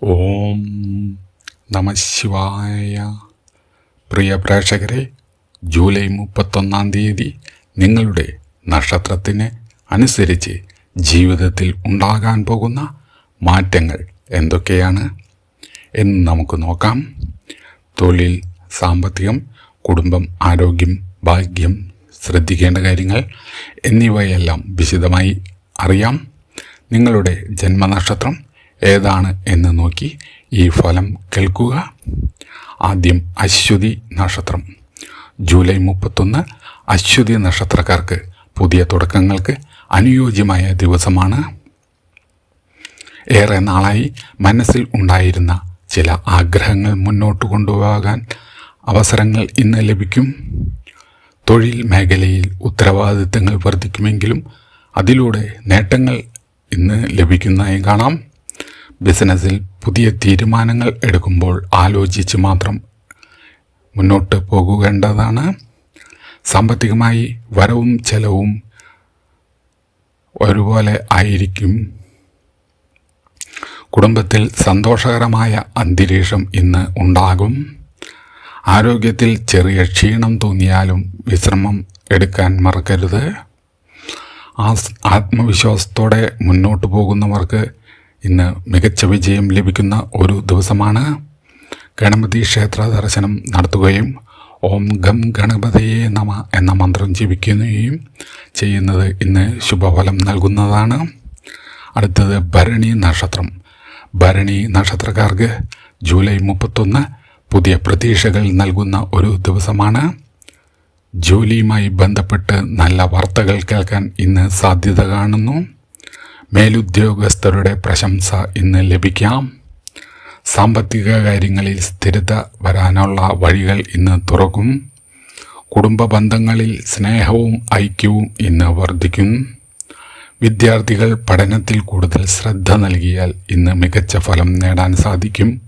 ഓം നമ ശിവായ. പ്രിയ പ്രേക്ഷകരെ, ജൂലൈ 31 നിങ്ങളുടെ നക്ഷത്രത്തിന് അനുസരിച്ച് ജീവിതത്തിൽ ഉണ്ടാകാൻ പോകുന്ന മാറ്റങ്ങൾ എന്തൊക്കെയാണ് എന്ന് നമുക്ക് നോക്കാം. തൊഴിൽ, സാമ്പത്തികം, കുടുംബം, ആരോഗ്യം, ഭാഗ്യം, ശ്രദ്ധിക്കേണ്ട കാര്യങ്ങൾ എന്നിവയെല്ലാം വിശദമായി അറിയാം. നിങ്ങളുടെ ജന്മനക്ഷത്രം ഏതാണ് എന്ന് നോക്കി ഈ ഫലം കേൾക്കുക. ആദ്യം അശ്വതി നക്ഷത്രം. ജൂലൈ 31 അശ്വതി നക്ഷത്രക്കാർക്ക് പുതിയ തുടക്കങ്ങൾക്ക് അനുയോജ്യമായ ദിവസമാണ്. ഏറെ നാളായി മനസ്സിൽ ഉണ്ടായിരുന്ന ചില ആഗ്രഹങ്ങൾ മുന്നോട്ട് കൊണ്ടുപോകാൻ അവസരങ്ങൾ ഇന്ന് ലഭിക്കും. തൊഴിൽ മേഖലയിൽ ഉത്തരവാദിത്തങ്ങൾ വർദ്ധിക്കുമെങ്കിലും അതിലൂടെ നേട്ടങ്ങൾ ഇന്ന് ലഭിക്കുന്നതായി കാണാം. ബിസിനസ്സിൽ പുതിയ തീരുമാനങ്ങൾ എടുക്കുമ്പോൾ ആലോചിച്ച് മാത്രം മുന്നോട്ട് പോകേണ്ടതാണ്. സാമ്പത്തികമായി വരവും ചെലവും ഒരുപോലെ ആയിരിക്കും. കുടുംബത്തിൽ സന്തോഷകരമായ അന്തരീക്ഷം ഇന്ന് ഉണ്ടാകും. ആരോഗ്യത്തിൽ ചെറിയ ക്ഷീണം തോന്നിയാലും വിശ്രമം എടുക്കാൻ മറക്കരുത്. ആത്മവിശ്വാസത്തോടെ മുന്നോട്ട് പോകുന്നവർക്ക് ഇന്ന് മികച്ച വിജയം ലഭിക്കുന്ന ഒരു ദിവസമാണ്. ഗണപതി ക്ഷേത്ര ദർശനം നടത്തുകയും ഓം ഗം ഗണപതയെ നമ എന്ന മന്ത്രം ജപിക്കുകയും ചെയ്യുന്നത് ഇന്ന് ശുഭഫലം നൽകുന്നതാണ്. അടുത്തത് ഭരണി നക്ഷത്രം. ഭരണി നക്ഷത്രക്കാർക്ക് ജൂലൈ 31 പുതിയ പ്രതീക്ഷകൾ നൽകുന്ന ഒരു ദിവസമാണ്. ജോലിയുമായി ബന്ധപ്പെട്ട് നല്ല വാർത്തകൾ കേൾക്കാൻ ഇന്ന് സാധ്യത കാണുന്നു. മേലുദ്യോഗസ്ഥരുടെ പ്രശംസ ഇന്ന് ലഭിക്കാം. സാമ്പത്തിക കാര്യങ്ങളിൽ സ്ഥിരത വരാനുള്ള വഴികൾ ഇന്ന് തുറക്കും. കുടുംബ ബന്ധങ്ങളിൽ സ്നേഹവും ഐക്യവും ഇന്ന് വർദ്ധിക്കും. വിദ്യാർത്ഥികൾ പഠനത്തിൽ കൂടുതൽ ശ്രദ്ധ നൽകിയാൽ ഇന്ന് മികച്ച ഫലം നേടാൻ സാധിക്കും.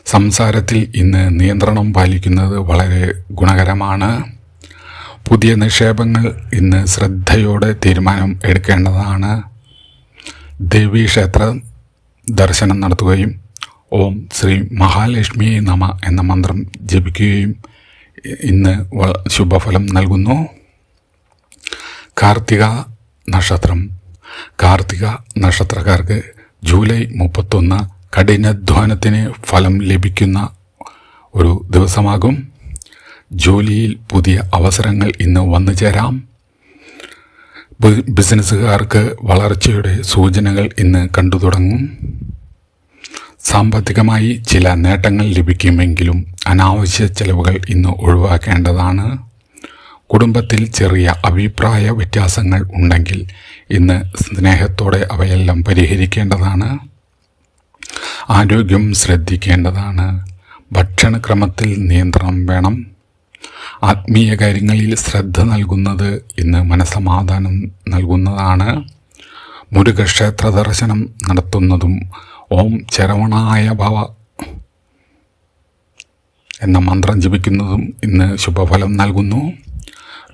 സംസാരത്തിൽ ഇന്ന് നിയന്ത്രണം പാലിക്കുന്നത് വളരെ ഗുണകരമാണ്. പുതിയ നിക്ഷേപങ്ങൾ ഇന്ന് ശ്രദ്ധയോടെ തീരുമാനം എടുക്കേണ്ടതാണ്. ദേവീക്ഷേത്ര ദർശനം നടത്തുകയും ഓം ശ്രീ മഹാലക്ഷ്മി നമ എന്ന മന്ത്രം ജപിക്കുകയും ഇന്ന് ശുഭഫലം നൽകുന്നു. കാർത്തിക നക്ഷത്രം. കാർത്തിക നക്ഷത്രക്കാർക്ക് ജൂലൈ 31 കഠിനാധ്വാനത്തിന് ഫലം ലഭിക്കുന്ന ഒരു ദിവസമാകും. ജോലിയിൽ പുതിയ അവസരങ്ങൾ ഇന്ന് വന്നു ചേരാം. ബിസിനസ്സുകാർക്ക് വളർച്ചയുടെ സൂചനകൾ ഇന്ന് കണ്ടു തുടങ്ങും. സാമ്പത്തികമായി ചില നേട്ടങ്ങൾ ലഭിക്കുമെങ്കിലും അനാവശ്യ ചെലവുകൾ ഇന്ന് ഒഴിവാക്കേണ്ടതാണ്. കുടുംബത്തിൽ ചെറിയ അഭിപ്രായ വ്യത്യാസങ്ങൾ ഉണ്ടെങ്കിൽ ഇന്ന് സ്നേഹത്തോടെ അവയെല്ലാം പരിഹരിക്കേണ്ടതാണ്. ആരോഗ്യം ശ്രദ്ധിക്കേണ്ടതാണ്. ഭക്ഷണക്രമത്തിൽ നിയന്ത്രണം വേണം. ആത്മീയ കാര്യങ്ങളിൽ ശ്രദ്ധ നൽകുന്നത് ഇന്ന് മനസ്സമാധാനം നൽകുന്നതാണ്. മുരുകക്ഷേത്ര ദർശനം നടത്തുന്നതും ഓം ശരവണായ ഭവ എന്ന മന്ത്രം ജപിക്കുന്നതും ഇന്ന് ശുഭഫലം നൽകുന്നു.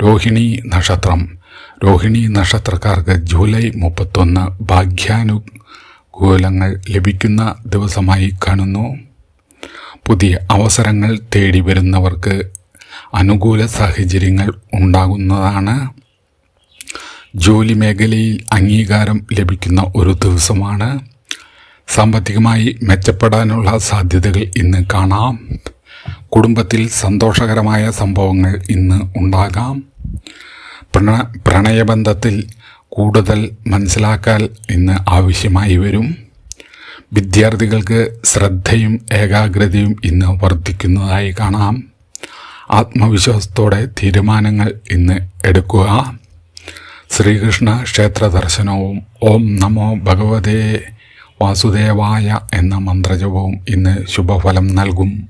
രോഹിണി നക്ഷത്രം. രോഹിണി നക്ഷത്രക്കാർക്ക് ജൂലൈ 31 ഭാഗ്യാനുകൂലങ്ങൾ ലഭിക്കുന്ന ദിവസമായി കാണുന്നു. പുതിയ അവസരങ്ങൾ തേടി വരുന്നവർക്ക് അനുകൂല സാഹചര്യങ്ങൾ ഉണ്ടാകുന്നതാണ്. ജോലി മേഖലയിൽ അംഗീകാരം ലഭിക്കുന്ന ഒരു ദിവസമാണ്. സാമ്പത്തികമായി മെച്ചപ്പെടാനുള്ള സാധ്യതകൾ ഇന്ന് കാണാം. കുടുംബത്തിൽ സന്തോഷകരമായ സംഭവങ്ങൾ ഇന്ന് ഉണ്ടാകാം. പ്രണയബന്ധത്തിൽ കൂടുതൽ മനസ്സിലാക്കാൻ ഇന്ന് ആവശ്യമായി വരും. വിദ്യാർത്ഥികൾക്ക് ശ്രദ്ധയും ഏകാഗ്രതയും ഇന്ന് വർദ്ധിക്കുന്നതായി കാണാം. ആത്മവിശ്വാസത്തോടെ തീരുമാനങ്ങൾ ഇന്ന് എടുക്കുക. ശ്രീകൃഷ്ണ ക്ഷേത്ര ദർശനവും ഓം നമോ ഭഗവതേ വാസുദേവായ എന്ന മന്ത്രജപവും ഇന്ന് ശുഭഫലം നൽകും.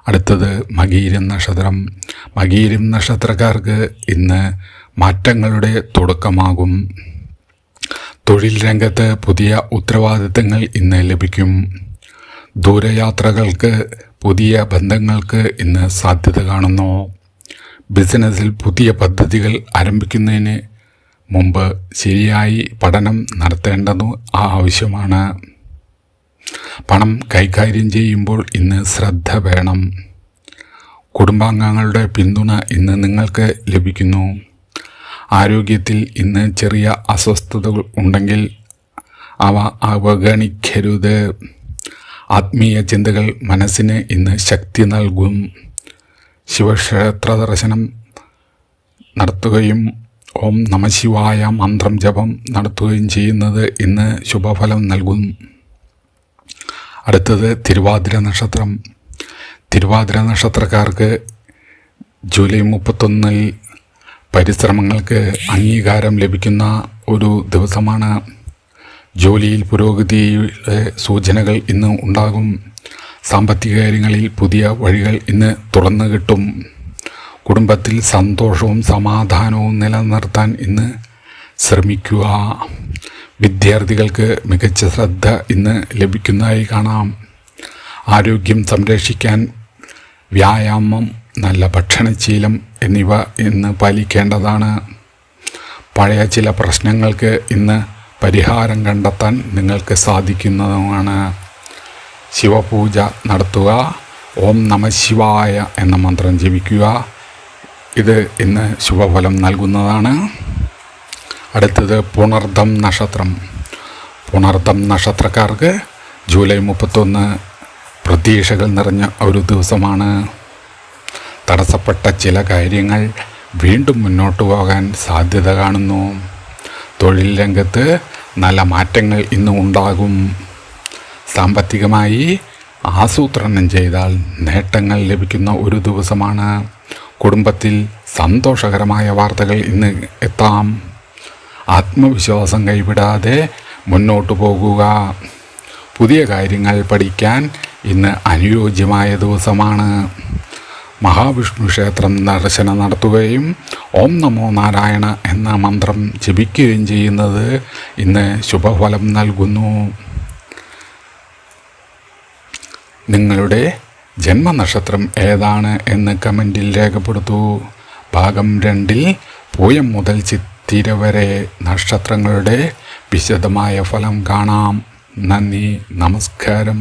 അടുത്തത് മകീരം നക്ഷത്രം. മകീരം നക്ഷത്രക്കാർക്ക് ഇന്ന് മാറ്റങ്ങളുടെ തുടക്കമാകും. തൊഴിൽ രംഗത്ത് പുതിയ ഉത്തരവാദിത്തങ്ങൾ ഇന്ന് ലഭിക്കും. ദൂരയാത്രകൾക്ക്, പുതിയ ബന്ധങ്ങൾക്ക് ഇന്ന് സാധ്യത കാണുന്നു. ബിസിനസ്സിൽ പുതിയ പദ്ധതികൾ ആരംഭിക്കുന്നതിന് മുമ്പ് ശരിയായി പഠനം നടത്തേണ്ടതും ആവശ്യമാണ്. പണം കൈകാര്യം ചെയ്യുമ്പോൾ ഇന്ന് ശ്രദ്ധ വേണം. കുടുംബാംഗങ്ങളുടെ പിന്തുണ ഇന്ന് നിങ്ങൾക്ക് ലഭിക്കുന്നു. ആരോഗ്യത്തിൽ ഇന്ന് ചെറിയ അസ്വസ്ഥതകൾ ഉണ്ടെങ്കിൽ അവ അവഗണിക്കരുത്. ആത്മീയ ചിന്തകൾ മനസ്സിന് ഇന്ന് ശക്തി നൽകും. ശിവക്ഷേത്ര ദർശനം നടത്തുകയും ഓം നമഃശിവായ മന്ത്രം ജപം നടത്തുകയും ചെയ്യുന്നത് ഇന്ന് ശുഭഫലം നൽകും. അടുത്തത് തിരുവാതിര നക്ഷത്രം. തിരുവാതിര നക്ഷത്രക്കാർക്ക് ജൂലൈ 31 പരിശ്രമങ്ങൾക്ക് അംഗീകാരം ലഭിക്കുന്ന ഒരു ദിവസമാണ്. ജോലിയിൽ പുരോഗതിയുടെ സൂചനകൾ ഇന്ന് ഉണ്ടാകും. സാമ്പത്തിക കാര്യങ്ങളിൽ പുതിയ വഴികൾ ഇന്ന് തുറന്നു കിട്ടും. കുടുംബത്തിൽ സന്തോഷവും സമാധാനവും നിലനിർത്താൻ ഇന്ന് ശ്രമിക്കുക. വിദ്യാർത്ഥികൾക്ക് മികച്ച ശ്രദ്ധ ഇന്ന് ലഭിക്കുന്നതായി കാണാം. ആരോഗ്യം സംരക്ഷിക്കാൻ വ്യായാമം, നല്ല ഭക്ഷണശീലം എന്നിവ ഇന്ന് പാലിക്കേണ്ടതാണ്. പഴയ ചില പ്രശ്നങ്ങൾക്ക് ഇന്ന് പരിഹാരം കണ്ടെത്താൻ നിങ്ങൾക്ക് സാധിക്കുന്നതുമാണ്. ശിവപൂജ നടത്തുക. ഓം നമഃശിവായ എന്ന മന്ത്രം ജപിക്കുക. ഇത് ഇന്ന് ശുഭഫലം നൽകുന്നതാണ്. അടുത്തത് പുണർദം നക്ഷത്രം. പുണർദം നക്ഷത്രക്കാർക്ക് ജൂലൈ 31 പ്രതീക്ഷകൾ നിറഞ്ഞ ഒരു ദിവസമാണ്. തടസ്സപ്പെട്ട ചില കാര്യങ്ങൾ വീണ്ടും മുന്നോട്ട് പോകാൻ സാധ്യത കാണുന്നു. തൊഴിൽ രംഗത്ത് നല്ല മാറ്റങ്ങൾ ഇന്ന് ഉണ്ടാകും. സാമ്പത്തികമായി ആസൂത്രണം ചെയ്താൽ നേട്ടങ്ങൾ ലഭിക്കുന്ന ഒരു ദിവസമാണ്. കുടുംബത്തിൽ സന്തോഷകരമായ വാർത്തകൾ ഇന്ന് എത്താം. ആത്മവിശ്വാസം കൈവിടാതെ മുന്നോട്ട് പോകുക. പുതിയ കാര്യങ്ങൾ പഠിക്കാൻ ഇന്ന് അനുയോജ്യമായ ദിവസമാണ്. മഹാവിഷ്ണു ക്ഷേത്രം ദർശനം നടത്തുകയും ഓം നമോ നാരായണ എന്ന മന്ത്രം ജപിക്കുകയും ചെയ്യുന്നത് ഇന്ന് ശുഭഫലം നൽകുന്നു. നിങ്ങളുടെ ജന്മനക്ഷത്രം ഏതാണ് എന്ന് കമൻറ്റിൽ രേഖപ്പെടുത്തൂ. ഭാഗം 2 പൂയം മുതൽ ചിത്തിര വരെ നക്ഷത്രങ്ങളുടെ വിശദമായ ഫലം കാണാം. നന്ദി, നമസ്കാരം.